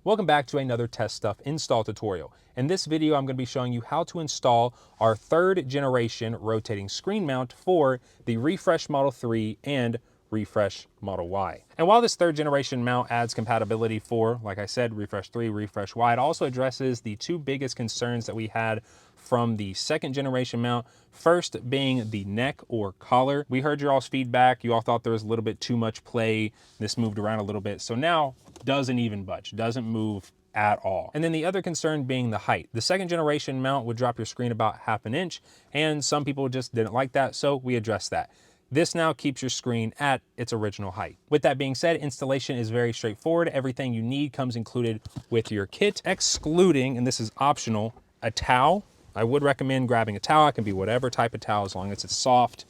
Welcome back to another Test Stuff install tutorial. In this video, I'm going to be showing you how to install our third generation rotating screen mount for the Refresh Model 3 and Refresh Model Y. And while this third generation mount adds compatibility for, like I said, Refresh 3, Refresh Y, it also addresses the two biggest concerns that we had from the second generation mount. First being the neck or collar. We heard your all's feedback. You all thought there was a little bit too much play. This moved around a little bit. So now doesn't even budge, doesn't move at all. And then the other concern being the height. The second generation mount would drop your screen about 1/2 inch, and some people just didn't like that, so we addressed that. This now keeps your screen at its original height. With that being said, installation is very straightforward. Everything you need comes included with your kit, excluding, and this is optional, a towel. I would recommend grabbing a towel. It can be whatever type of towel as long as it's soft,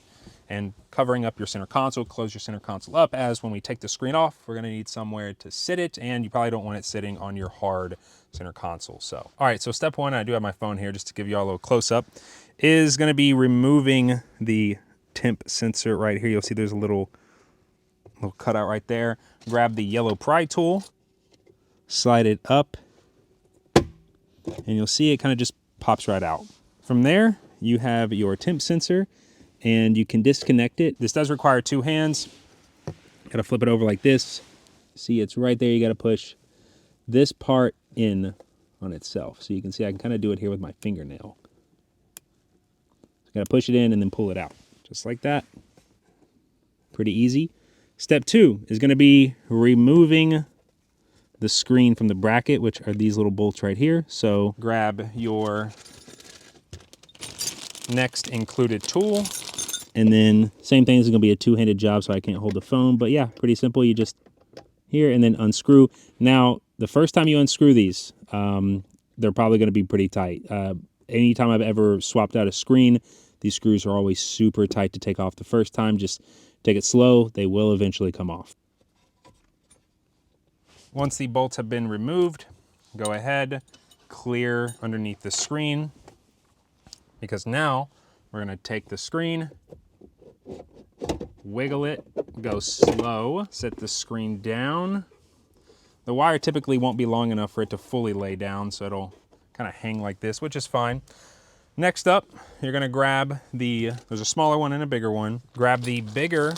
and covering up your center console. Close your center console up, as when we take the screen off, we're gonna need somewhere to sit it, and you probably don't want it sitting on your hard center console. So, all right, so step one, I do have my phone here just to give you all a little close up, is gonna be removing the temp sensor right here. You'll see there's a little cutout right there. Grab the yellow pry tool, slide it up, and you'll see it kind of just pops right out. From there, you have your temp sensor, and you can disconnect it. This does require 2 hands. Gotta flip it over like this. See, it's right there. You gotta push this part in on itself. So you can see I can kind of do it here with my fingernail. Gotta push it in and then pull it out. Just like that. Pretty easy. Step 2 is gonna be removing the screen from the bracket, which are these little bolts right here. So grab your next included tool. And then same thing, this is gonna be a 2-handed job, so I can't hold the phone. But yeah, pretty simple. You just here and then unscrew. Now, the first time you unscrew these, they're probably gonna be pretty tight. Anytime I've ever swapped out a screen, these screws are always super tight to take off the first time. Just take it slow. They will eventually come off. Once the bolts have been removed, go ahead, clear underneath the screen, because now we're gonna take the screen, wiggle it, go slow, set the screen down. The wire typically won't be long enough for it to fully lay down, so it'll kind of hang like this, which is fine. Next up, you're gonna grab there's a smaller one and a bigger one. Grab the bigger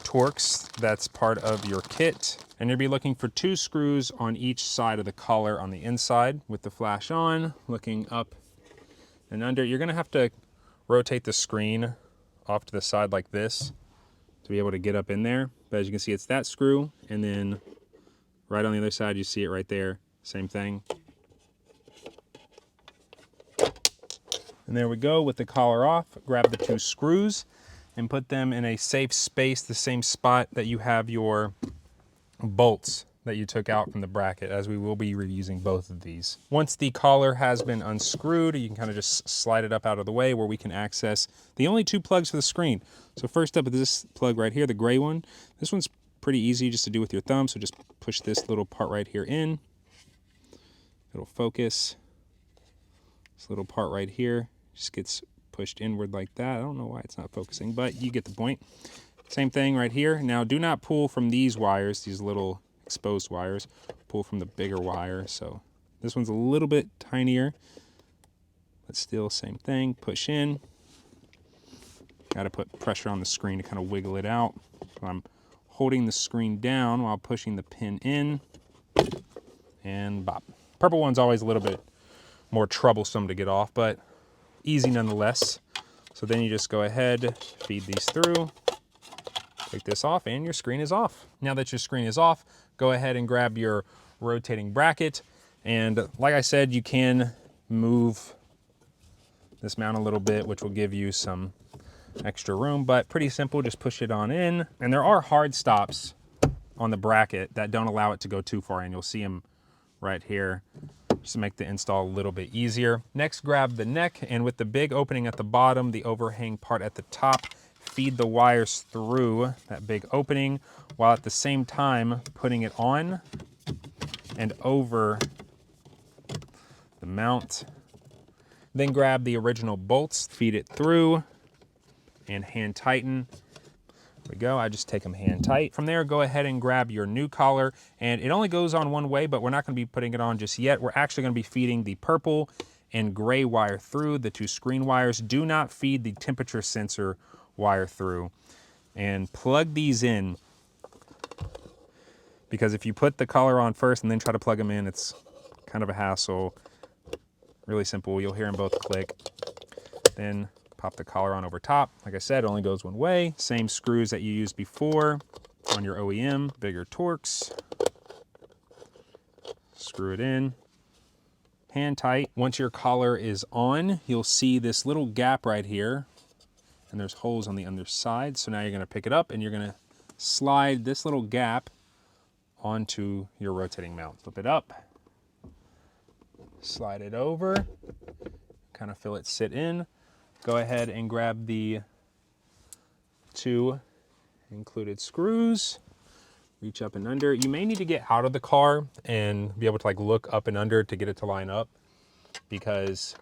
Torx that's part of your kit, and you'll be looking for 2 screws on each side of the collar on the inside. With the flash on, looking up and under, you're gonna have to rotate the screen off to the side like this to be able to get up in there. But as you can see, it's that screw, and then right on the other side, you see it right there, same thing. And there we go. With the collar off, grab the 2 screws and put them in a safe space, the same spot that you have your bolts that you took out from the bracket, as we will be reusing both of these. Once the collar has been unscrewed, you can kind of just slide it up out of the way where we can access the only 2 plugs for the screen. So first up is this plug right here, the gray one. This one's pretty easy just to do with your thumb, so just push this little part right here in. It'll focus. This little part right here just gets pushed inward like that. I don't know why it's not focusing, but you get the point. Same thing right here. Now, do not pull from these wires, these little exposed wires. Pull from the bigger wire. So this one's a little bit tinier, but still same thing. Push in. Got to put pressure on the screen to kind of wiggle it out. So I'm holding the screen down while pushing the pin in, and bop. Purple one's always a little bit more troublesome to get off, but easy nonetheless. So then you just go ahead, feed these through, take this off, and your screen is off. Now that your screen is off, go ahead and grab your rotating bracket. And like I said, you can move this mount a little bit, which will give you some extra room, but pretty simple. Just push it on in. And there are hard stops on the bracket that don't allow it to go too far in. You'll see them right here, just to make the install a little bit easier. Next, grab the neck, and with the big opening at the bottom, the overhang part at the top, feed the wires through that big opening, while at the same time putting it on and over the mount. Then grab the original bolts, feed it through, and hand tighten. There we go. I just take them hand tight. From there, go ahead and grab your new collar, and it only goes on one way, but we're not going to be putting it on just yet. We're actually going to be feeding the purple and gray wire through, the two screen wires. Do not feed the temperature sensor wire through. And plug these in, because if you put the collar on first and then try to plug them in, it's kind of a hassle. Really simple. You'll hear them both click. Then pop the collar on over top. Like I said, it only goes one way. Same screws that you used before on your OEM, bigger Torx. Screw it in. Hand tight. Once your collar is on, you'll see this little gap right here, and there's holes on the underside. So now you're going to pick it up and you're going to slide this little gap onto your rotating mount. Flip it up, slide it over, kind of feel it sit in. Go ahead and grab the two included screws, reach up and under. You may need to get out of the car and be able to like look up and under to get it to line up, because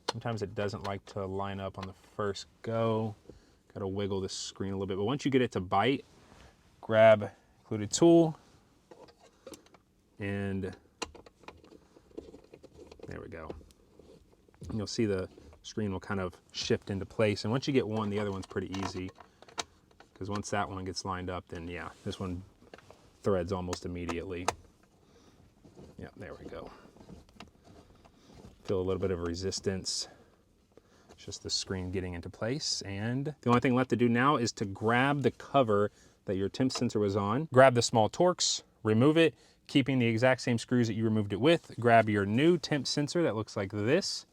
sometimes it doesn't like to line up on the first go. Got to wiggle the screen a little bit, but once you get it to bite, grab included tool, and there we go. And you'll see the screen will kind of shift into place. And once you get one, the other one's pretty easy, because once that one gets lined up, then yeah, this one threads almost immediately. Yeah, there we go. Feel a little bit of resistance. It's just the screen getting into place. And the only thing left to do now is to grab the cover that your temp sensor was on. Grab the small Torx, remove it, keeping the exact same screws that you removed it with. Grab your new temp sensor that looks like this.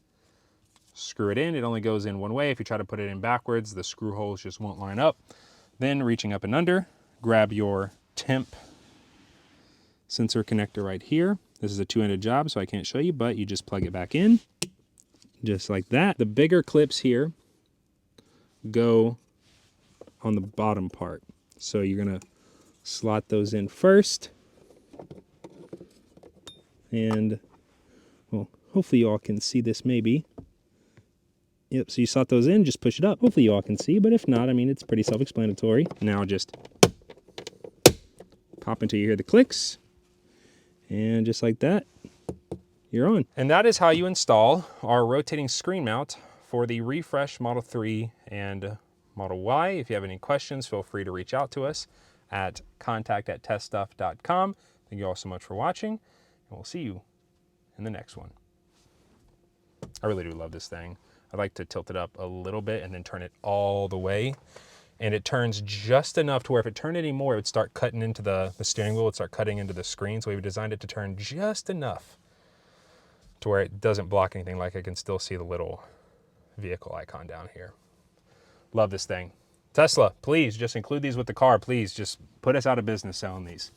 Screw it in. It only goes in one way. If you try to put it in backwards, the screw holes just won't line up. Then reaching up and under, grab your temp sensor connector right here. This is a two-ended job, so I can't show you, but you just plug it back in, just like that. The bigger clips here go on the bottom part. So you're gonna slot those in first. And, well, hopefully you all can see this maybe. Yep, so you slot those in, just push it up. Hopefully you all can see, but if not, I mean, it's pretty self-explanatory. Now just pop until you hear the clicks. And just like that, you're on. And that is how you install our rotating screen mount for the Refresh Model 3 and Model Y. If you have any questions, feel free to reach out to us at contact@teststuff.com. Thank you all so much for watching, and we'll see you in the next one. I really do love this thing. I like to tilt it up a little bit and then turn it all the way. And it turns just enough to where if it turned any more, it would start cutting into the steering wheel, it would start cutting into the screen. So we've designed it to turn just enough to where it doesn't block anything. Like I can still see the little vehicle icon down here. Love this thing. Tesla, please just include these with the car. Please just put us out of business selling these.